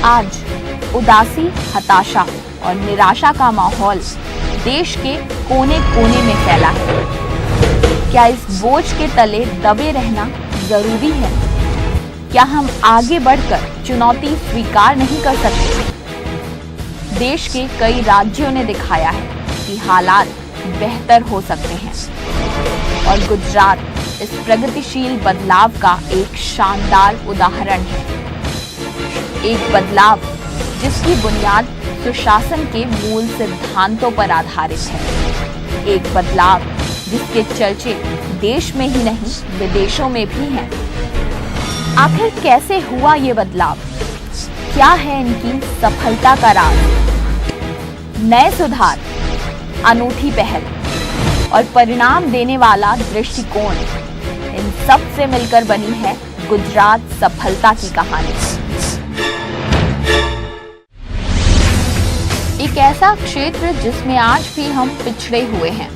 आज उदासी, हताशा और निराशा का माहौल देश के कोने कोने में फैला है। क्या इस बोझ के तले दबे रहना जरूरी है? क्या हम आगे बढ़कर चुनौती स्वीकार नहीं कर सकते? देश के कई राज्यों ने दिखाया है कि हालात बेहतर हो सकते हैं और गुजरात इस प्रगतिशील बदलाव का एक शानदार उदाहरण है। एक बदलाव जिसकी बुनियाद सुशासन के मूल सिद्धांतों पर आधारित है। एक बदलाव जिसके चर्चे देश में ही नहीं विदेशों में भी हैं। आखिर कैसे हुआ ये बदलाव? क्या है इनकी सफलता का राज? नए सुधार, अनूठी पहल और परिणाम देने वाला दृष्टिकोण, इन सब से मिलकर बनी है गुजरात सफलता की कहानी। एक ऐसा क्षेत्र जिसमें आज भी हम पिछड़े हुए हैं।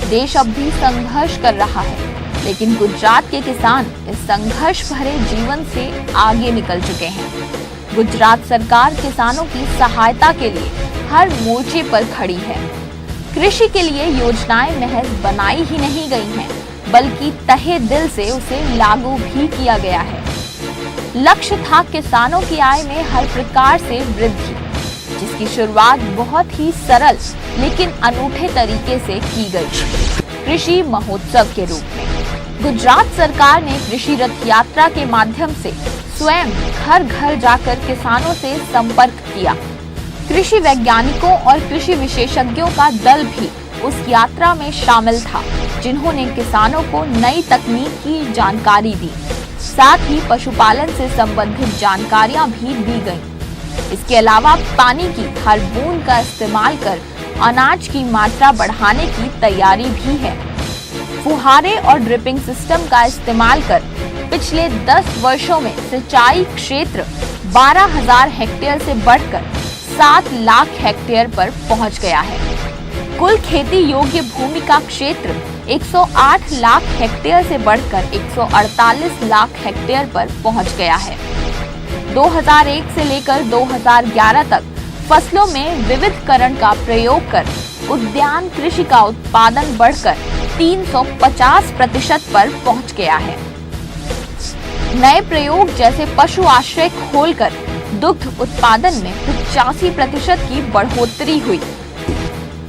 देश अब भी संघर्ष कर रहा है, लेकिन गुजरात के किसान इस संघर्ष भरे जीवन से आगे निकल चुके हैं। गुजरात सरकार किसानों की सहायता के लिए हर मोर्चे पर खड़ी है। कृषि के लिए योजनाएं महज बनाई ही नहीं गई हैं, बल्कि तहे दिल से उसे लागू भी किया गया है। लक्ष्य था किसानों की आय में हर प्रकार से वृद्धि, जिसकी शुरुआत बहुत ही सरल लेकिन अनूठे तरीके से की गई, कृषि महोत्सव के रूप में। गुजरात सरकार ने कृषि रथ यात्रा के माध्यम से स्वयं घर घर जाकर किसानों से संपर्क किया। कृषि वैज्ञानिकों और कृषि विशेषज्ञों का दल भी उस यात्रा में शामिल था, जिन्होंने किसानों को नई तकनीक की जानकारी दी। साथ ही पशुपालन से संबंधित जानकारियां भी दी गईं। इसके अलावा पानी की हर बूंद का इस्तेमाल कर अनाज की मात्रा बढ़ाने की तैयारी भी है। फुहारे और ड्रिपिंग सिस्टम का इस्तेमाल कर पिछले 10 वर्षों में सिंचाई क्षेत्र 12,000 हेक्टेयर से बढ़कर 7 लाख हेक्टेयर पर पहुंच गया है। कुल खेती योग्य भूमि का क्षेत्र 108 लाख हेक्टेयर से बढ़कर 148 लाख हेक्टेयर पर पहुंच गया है। 2001 से लेकर 2011 तक फसलों में विविधकरण का प्रयोग कर उद्यान कृषि का उत्पादन बढ़कर 350% पर पहुंच गया है। नए प्रयोग जैसे पशु आश्रय खोलकर दुग्ध उत्पादन में 85% की बढ़ोतरी हुई।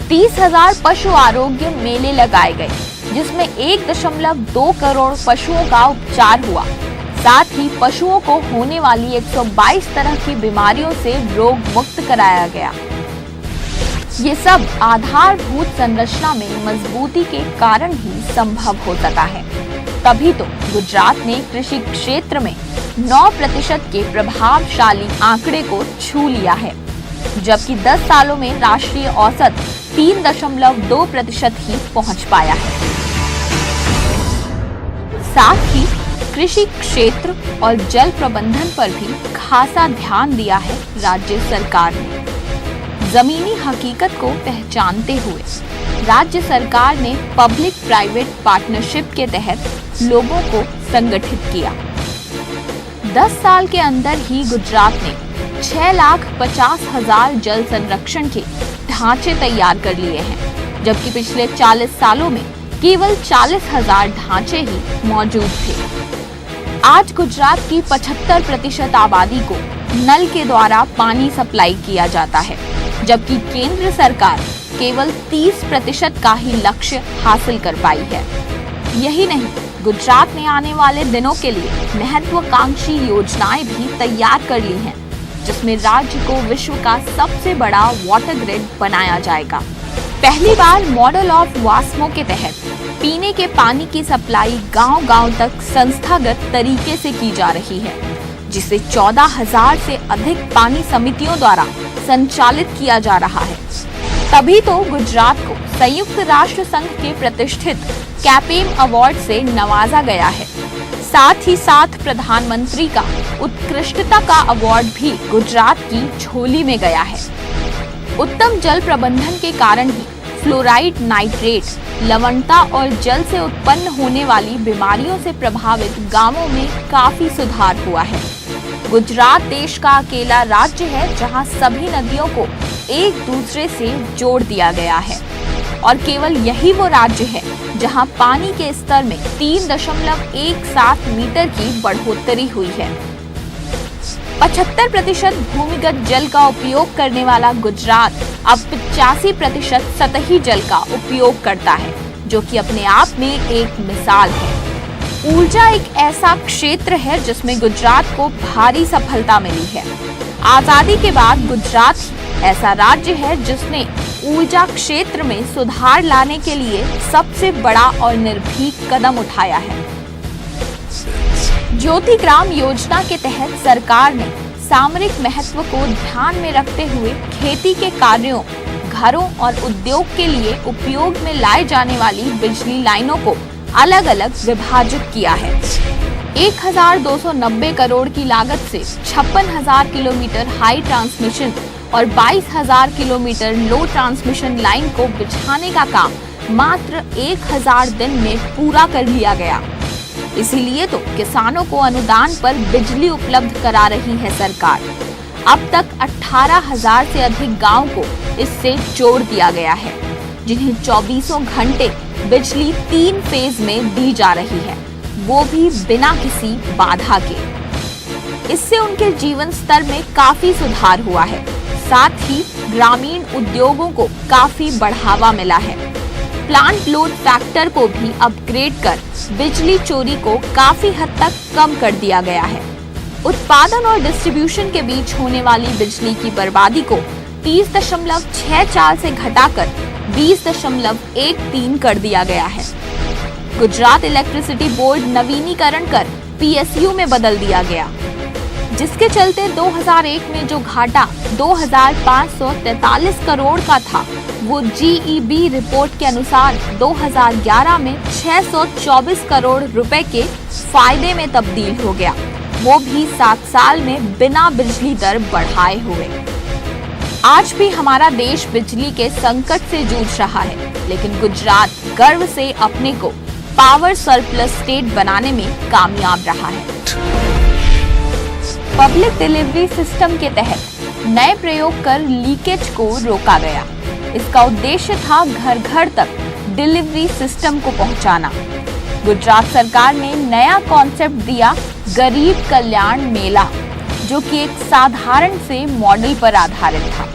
30,000 पशु आरोग्य मेले लगाए गए, जिसमें 1.2 करोड़ पशुओं का उपचार हुआ। साथ ही पशुओं को होने वाली 122 तरह की बीमारियों से रोग मुक्त कराया गया। ये सब आधारभूत संरचना में मजबूती के कारण ही संभव हो सका है। तभी तो गुजरात ने कृषि क्षेत्र में 9% के प्रभावशाली आंकड़े को छू लिया है, जबकि 10 सालों में राष्ट्रीय औसत 3.2% ही पहुंच पाया है। साथ ही कृषि क्षेत्र और जल प्रबंधन पर भी खासा ध्यान दिया है राज्य सरकार ने। जमीनी हकीकत को पहचानते हुए राज्य सरकार ने पब्लिक प्राइवेट पार्टनरशिप के तहत लोगों को संगठित किया। 10 साल के अंदर ही गुजरात ने 6,50,000 जल संरक्षण के ढांचे तैयार कर लिए हैं, जबकि पिछले 40 सालों में केवल 40,000 ढांचे ही मौजूद थे। आज गुजरात की 75% आबादी को नल के द्वारा पानी सप्लाई किया जाता है, जबकि केंद्र सरकार केवल 30% का ही लक्ष्य हासिल कर पाई है। यही नहीं, गुजरात ने आने वाले दिनों के लिए महत्वाकांक्षी योजनाएं भी तैयार कर ली हैं, जिसमें राज्य को विश्व का सबसे बड़ा वाटर ग्रिड बनाया जाएगा। पहली बार मॉडल ऑफ वास्मो के तहत पीने के पानी की सप्लाई गांव-गांव तक संस्थागत तरीके से की जा रही है, जिसे 14,000 से अधिक पानी समितियों द्वारा संचालित किया जा रहा है। तभी तो गुजरात को संयुक्त राष्ट्र संघ के प्रतिष्ठित कैपेम अवार्ड से नवाजा गया है। साथ ही साथ प्रधानमंत्री का उत्कृष्टता का अवार्ड भी गुजरात की झोली में गया है। उत्तम जल प्रबंधन के कारण ही फ्लोराइड, नाइट्रेट, लवणता और जल से उत्पन्न होने वाली बीमारियों से प्रभावित गांवों में काफी सुधार हुआ है। गुजरात देश का अकेला राज्य है जहां सभी नदियों को एक दूसरे से जोड़ दिया गया है और केवल यही वो राज्य है जहां पानी के स्तर में 3.17 मीटर की बढ़ोतरी हुई है। 75% भूमिगत जल का उपयोग करने वाला गुजरात अब 85% सतही जल का उपयोग करता है, जो कि अपने आप में एक मिसाल है। ऊर्जा एक ऐसा क्षेत्र है जिसमें गुजरात को भारी सफलता मिली है। आजादी के बाद गुजरात ऐसा राज्य है जिसने ऊर्जा क्षेत्र में सुधार लाने के लिए सबसे बड़ा और निर्भीक कदम उठाया है। ज्योति ग्राम योजना के तहत सरकार ने सामरिक महत्व को ध्यान में रखते हुए खेती के कार्यों, घरों और उद्योग के लिए उपयोग में लाए जाने वाली बिजली लाइनों को अलग अलग विभाजित किया है। 1290 करोड़ की लागत से 56,000 किलोमीटर हाई ट्रांसमिशन और 22,000 किलोमीटर लो ट्रांसमिशन लाइन को बिछाने का काम मात्र 1,000 दिन में पूरा कर लिया गया। इसीलिए तो किसानों को अनुदान पर बिजली उपलब्ध करा रही है सरकार। अब तक 18,000 से अधिक गांव को इससे जोड़ दिया गया है, जिन्हें 24 घंटे बिजली 3 फेज में दी जा रही है, वो भी बिना किसी बाधा के। इससे उनके जीवन स्तर में काफी सुधार हुआ है। साथ ही ग्रामीण उद्योगों को काफी बढ़ावा मिला है। प्लांट लोड फैक्टर को भी अपग्रेड कर बिजली चोरी को काफी हद तक कम कर दिया गया है। उत्पादन और डिस्ट्रीब्यूशन के बीच होने वाली बिजली की बर्बादी को 30.64 से घटाकर 20.13 कर दिया गया है। गुजरात इलेक्ट्रिसिटी बोर्ड नवीनीकरण कर PSU में बदल दिया गया, जिसके चलते 2001 में जो घाटा 2,543 करोड़ का था, वो GEB रिपोर्ट के अनुसार 2011 में 624 करोड़ रुपए के फायदे में तब्दील हो गया, वो भी 7 साल में बिना बिजली दर बढ़ाए हुए। आज भी हमारा देश बिजली के संकट से जूझ रहा है, लेकिन गुजरात गर्व से अपने को पावर सरप्लस स्टेट बनाने में कामयाब रहा है। पब्लिक डिलीवरी सिस्टम के तहत नए प्रयोग कर लीकेज को रोका गया। इसका उद्देश्य था घर घर तक डिलीवरी सिस्टम को पहुंचाना। गुजरात सरकार ने नया कॉन्सेप्ट दिया, गरीब कल्याण मेला, जो कि एक साधारण से मॉडल पर आधारित था।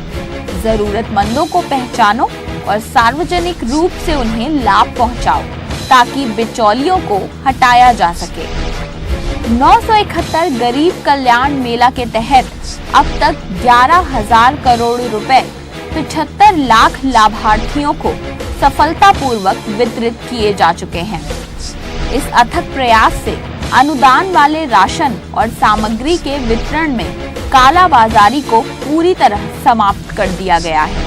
जरूरतमंदों को पहचानो और सार्वजनिक रूप से उन्हें लाभ पहुंचाओ, ताकि बिचौलियों को हटाया जा सके। 971 गरीब कल्याण मेला के तहत अब तक 11,000 करोड़ रुपए 75 लाख लाभार्थियों को सफलतापूर्वक वितरित किए जा चुके हैं। इस अथक प्रयास से अनुदान वाले राशन और सामग्री के वितरण में कालाबाजारी को पूरी तरह समाप्त कर दिया गया है।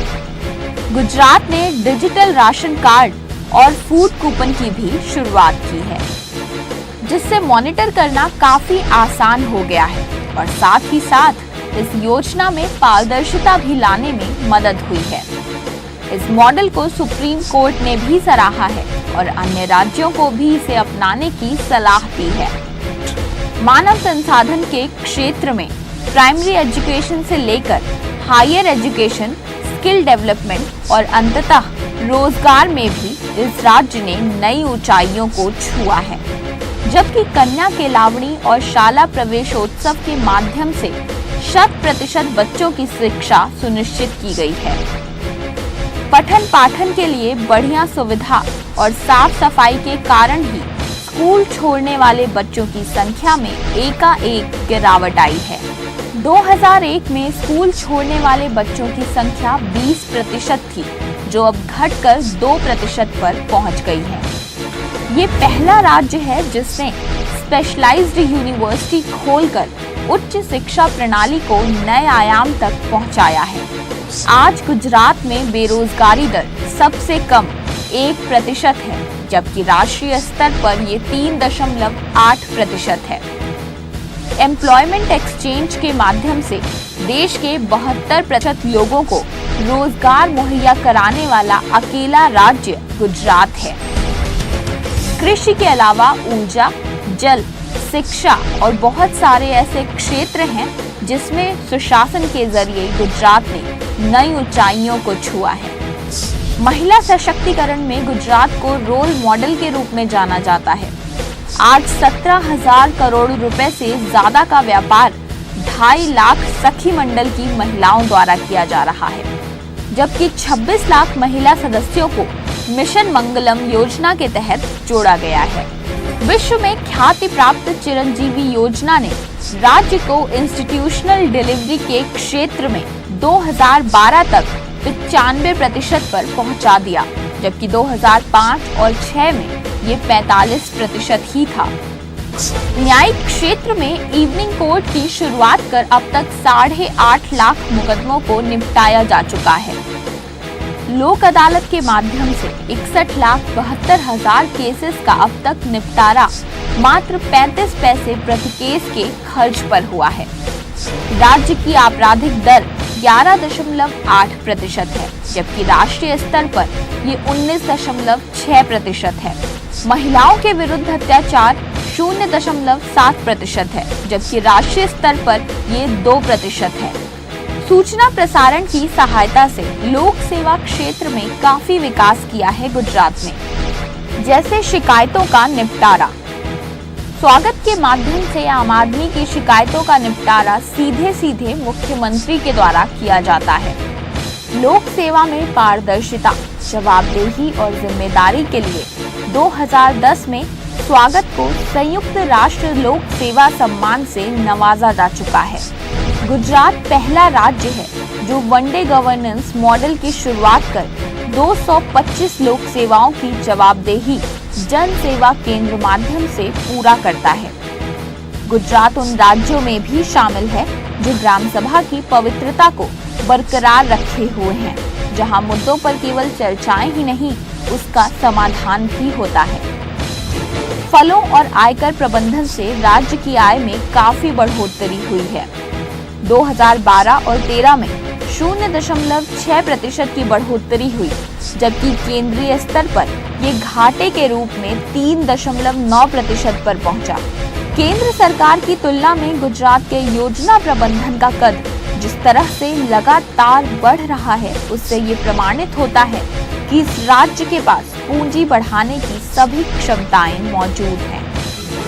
गुजरात ने डिजिटल राशन कार्ड और फूड कूपन की भी शुरुआत की है, जिससे मॉनिटर करना काफी आसान हो गया है और साथ ही साथ इस योजना में पारदर्शिता भी लाने में मदद हुई है। इस मॉडल को सुप्रीम कोर्ट ने भी सराहा है और अन्य राज्यों को भी इसे अपनाने की सलाह दी है। मानव संसाधन के क्षेत्र में प्राइमरी एजुकेशन से लेकर हायर एजुकेशन, स्किल डेवलपमेंट और अंततः रोजगार में भी इस राज्य ने नई ऊंचाइयों को छुआ है। जबकि कन्या केलावणी और शाला प्रवेशोत्सव के माध्यम से 100% बच्चों की शिक्षा सुनिश्चित की गई है। पठन पाठन के लिए बढ़िया सुविधा और साफ सफाई के कारण ही स्कूल छोड़ने वाले बच्चों की संख्या में एकाएक गिरावट आई है। 2001 में स्कूल छोड़ने वाले बच्चों की संख्या 20% थी, जो अब घटकर 2% पर पहुंच गई है। ये पहला राज्य है जिसने स्पेशलाइज्ड यूनिवर्सिटी खोलकर उच्च शिक्षा प्रणाली को नए आयाम तक पहुंचाया है। आज गुजरात में बेरोजगारी दर सबसे कम 1% है, जबकि राष्ट्रीय स्तर पर ये 3.8% है। एम्प्लॉयमेंट एक्सचेंज के माध्यम से देश के 72% लोगों को रोजगार मुहैया कराने वाला अकेला राज्य गुजरात है। कृषि के अलावा ऊर्जा, जल, शिक्षा और बहुत सारे ऐसे क्षेत्र हैं जिसमें सुशासन के जरिए गुजरात ने नई ऊंचाइयों को छुआ है। महिला सशक्तिकरण में गुजरात को रोल मॉडल के रूप में जाना जाता है। आज 17,000 करोड़ रुपए से ज्यादा का व्यापार 2.5 लाख सखी मंडल की महिलाओं द्वारा किया जा रहा है, जबकि 26 लाख महिला सदस्यों को मिशन मंगलम योजना के तहत जोड़ा गया है। विश्व में ख्याति प्राप्त चिरंजीवी योजना ने राज्य को इंस्टीट्यूशनल डिलीवरी के क्षेत्र में 2012 तक 95% पर पहुंचा दिया, जबकि 2005 और 6 में ये 45% ही था। न्यायिक क्षेत्र में इवनिंग कोर्ट की शुरुआत कर अब तक 8.5 लाख मुकदमों को निपटाया जा चुका है। लोक अदालत के माध्यम से 61,72,000 केसेस का अब तक निपटारा मात्र 35 पैसे प्रति केस के खर्च पर हुआ है। राज्य की आपराधिक दर 11.8% है, जबकि राष्ट्रीय स्तर पर ये 19.6% है। महिलाओं के विरुद्ध अत्याचार 0.7% है, जबकि राष्ट्रीय स्तर पर ये 2% है। सूचना प्रसारण की सहायता से लोक सेवा क्षेत्र में काफी विकास किया है गुजरात ने, जैसे शिकायतों का निपटारा। स्वागत के माध्यम से आम आदमी की शिकायतों का निपटारा सीधे मुख्यमंत्री के द्वारा किया जाता है। लोक सेवा में पारदर्शिता, जवाबदेही और जिम्मेदारी के लिए 2010 में स्वागत को संयुक्त राष्ट्र लोक सेवा सम्मान से नवाजा जा चुका है। गुजरात पहला राज्य है जो वनडे गवर्नेंस मॉडल की शुरुआत कर 225 लोक सेवाओं की जवाबदेही जन सेवा केंद्र माध्यम से पूरा करता है। गुजरात उन राज्यों में भी शामिल है जो ग्राम सभा की पवित्रता को बरकरार रखे हुए हैं, जहां मुद्दों पर केवल चर्चाएं ही नहीं, उसका समाधान भी होता है। फलों और आयकर प्रबंधन से राज्य की आय में काफी बढ़ोतरी हुई है। 2012 और 13 में 0.6% की बढ़ोतरी हुई, जबकि केंद्रीय स्तर पर ये घाटे के रूप में 3.9% पर पहुंचा। केंद्र सरकार की तुलना में गुजरात के योजना प्रबंधन का कद जिस तरह से लगातार बढ़ रहा है, उससे ये प्रमाणित होता है कि इस राज्य के पास पूंजी बढ़ाने की सभी क्षमताएं मौजूद हैं।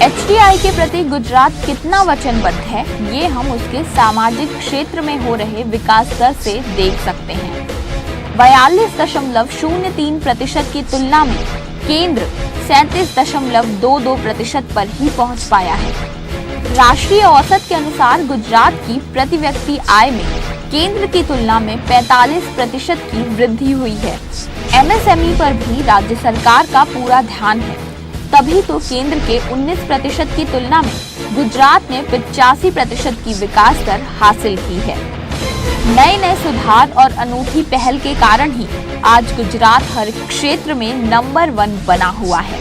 HDI के प्रति गुजरात कितना वचनबद्ध है, ये हम उसके सामाजिक क्षेत्र में हो रहे विकास दर से देख सकते हैं। 42.03% की तुलना में केंद्र 37.22% पर ही पहुंच पाया है। राष्ट्रीय औसत के अनुसार गुजरात की प्रति व्यक्ति आय में केंद्र की तुलना में 45% की वृद्धि हुई है। MSME पर भी राज्य सरकार का पूरा ध्यान है, तभी तो केंद्र के 19% की तुलना में गुजरात ने 85% की विकास दर हासिल की है। नए सुधार और अनूठी पहल के कारण ही आज गुजरात हर क्षेत्र में नंबर 1 बना हुआ है।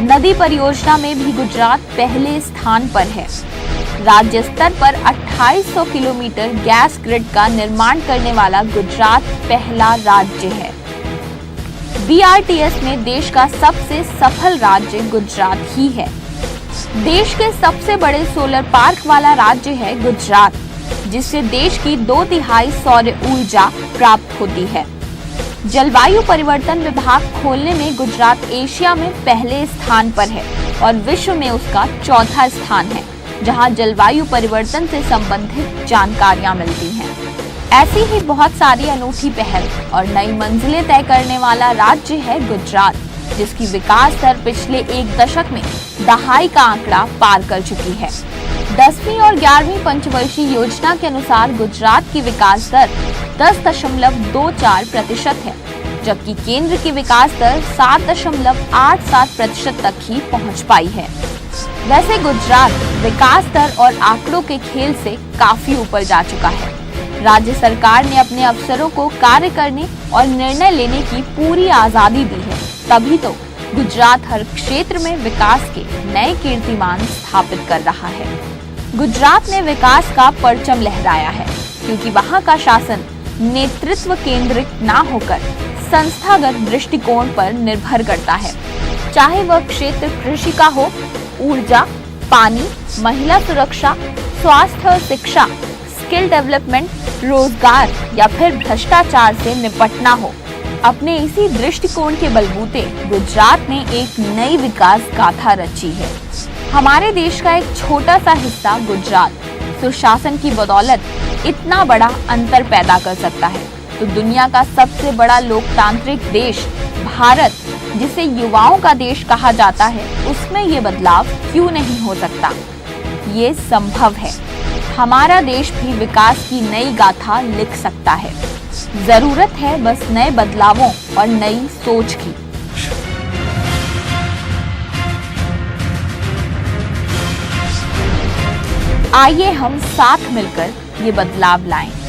नदी परियोजना में भी गुजरात पहले स्थान पर है। राज्य स्तर पर 2800 किलोमीटर गैस ग्रिड का निर्माण करने वाला गुजरात पहला राज्य है। BRTS में देश का सबसे सफल राज्य गुजरात ही है। देश के सबसे बड़े सोलर पार्क वाला राज्य है गुजरात, जिससे देश की 2/3 सौर ऊर्जा प्राप्त होती है। जलवायु परिवर्तन विभाग खोलने में गुजरात एशिया में पहले स्थान पर है और विश्व में उसका 4था स्थान है, जहां जलवायु परिवर्तन से संबंधित जानकारियां मिलती हैं। ऐसी ही बहुत सारी अनूठी पहल और नई मंजिलें तय करने वाला राज्य है गुजरात, जिसकी विकास दर पिछले एक दशक में 2.5 का आंकड़ा पार कर चुकी है। 10वीं और 11वीं पंचवर्षीय योजना के अनुसार गुजरात की विकास दर 10.24% है, जबकि केंद्र की विकास दर 7.87% तक ही पहुंच पाई है। वैसे गुजरात विकास दर और आंकड़ों के खेल से काफी ऊपर जा चुका है। राज्य सरकार ने अपने अफसरों को कार्य करने और निर्णय लेने की पूरी आजादी दी है, तभी तो गुजरात हर क्षेत्र में विकास के नए कीर्तिमान स्थापित कर रहा है। गुजरात ने विकास का परचम लहराया है, क्योंकि वहां का शासन नेतृत्व केंद्रित ना होकर संस्थागत दृष्टिकोण पर निर्भर करता है। चाहे वह क्षेत्र कृषि का हो, ऊर्जा, पानी, महिला सुरक्षा, स्वास्थ्य और शिक्षा, स्किल डेवलपमेंट, रोजगार या फिर भ्रष्टाचार से निपटना हो। अपने इसी दृष्टिकोण के बलबूते गुजरात ने एक नई विकास गाथा रची है। हमारे देश का एक छोटा सा हिस्सा गुजरात सुशासन की बदौलत इतना बड़ा अंतर पैदा कर सकता है, तो दुनिया का सबसे बड़ा लोकतांत्रिक देश भारत, जिसे युवाओं का देश कहा जाता है, उसमें ये बदलाव क्यों नहीं हो सकता? ये संभव है। हमारा देश भी विकास की नई गाथा लिख सकता है। जरूरत है बस नए बदलावों और नई सोच की। आइए हम साथ मिलकर ये बदलाव लाएं।